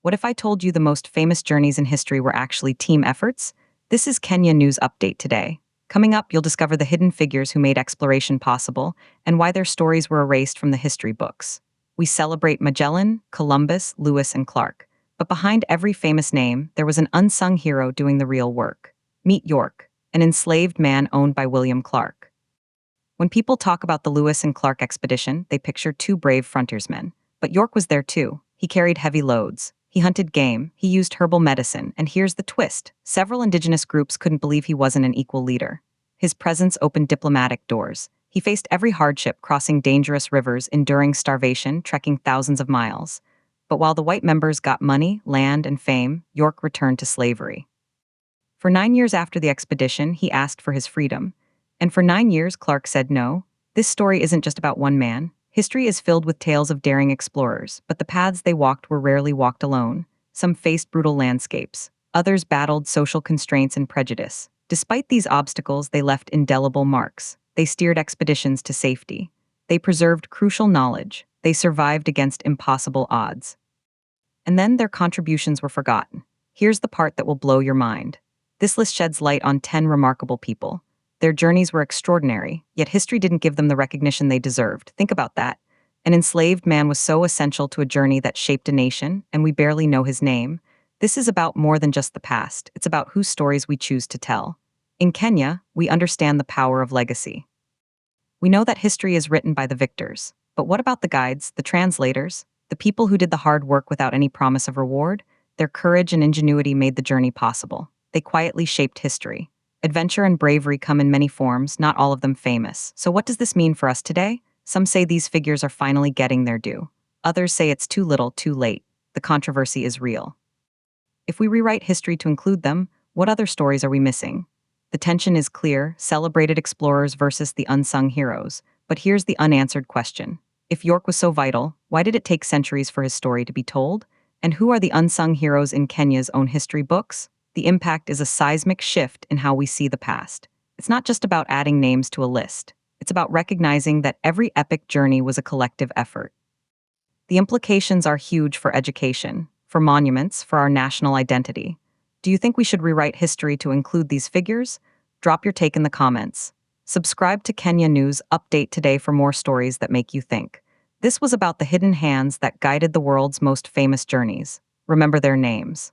What if I told you the most famous journeys in history were actually team efforts? This is Kenya News Update today. Coming up, you'll discover the hidden figures who made exploration possible and why their stories were erased from the history books. We celebrate Magellan, Columbus, Lewis, and Clark. But behind every famous name, there was an unsung hero doing the real work. Meet York, an enslaved man owned by William Clark. When people talk about the Lewis and Clark expedition, they picture two brave frontiersmen. But York was there too. He carried heavy loads. He hunted game, he used herbal medicine, and here's the twist. Several indigenous groups couldn't believe he wasn't an equal leader. His presence opened diplomatic doors. He faced every hardship, crossing dangerous rivers, enduring starvation, trekking thousands of miles. But while the white members got money, land, and fame, York returned to slavery. For 9 years after the expedition, he asked for his freedom. And for 9 years, Clark said no. This story isn't just about one man. History is filled with tales of daring explorers, but the paths they walked were rarely walked alone. Some faced brutal landscapes. Others battled social constraints and prejudice. Despite these obstacles, they left indelible marks. They steered expeditions to safety. They preserved crucial knowledge. They survived against impossible odds. And then their contributions were forgotten. Here's the part that will blow your mind. This list sheds light on 10 remarkable people. Their journeys were extraordinary, yet history didn't give them the recognition they deserved. Think about that. An enslaved man was so essential to a journey that shaped a nation, and we barely know his name. This is about more than just the past. It's about whose stories we choose to tell. In Kenya, we understand the power of legacy. We know that history is written by the victors. But what about the guides, the translators, the people who did the hard work without any promise of reward? Their courage and ingenuity made the journey possible. They quietly shaped history. Adventure and bravery come in many forms, not all of them famous. So what does this mean for us today? Some say these figures are finally getting their due. Others say it's too little, too late. The controversy is real. If we rewrite history to include them, what other stories are we missing? The tension is clear, celebrated explorers versus the unsung heroes. But here's the unanswered question. If York was so vital, why did it take centuries for his story to be told? And who are the unsung heroes in Kenya's own history books? The impact is a seismic shift in how we see the past. It's not just about adding names to a list. It's about recognizing that every epic journey was a collective effort. The implications are huge for education, for monuments, for our national identity. Do you think we should rewrite history to include these figures? Drop your take in the comments. Subscribe to Kenya News Update today for more stories that make you think. This was about the hidden hands that guided the world's most famous journeys. Remember their names.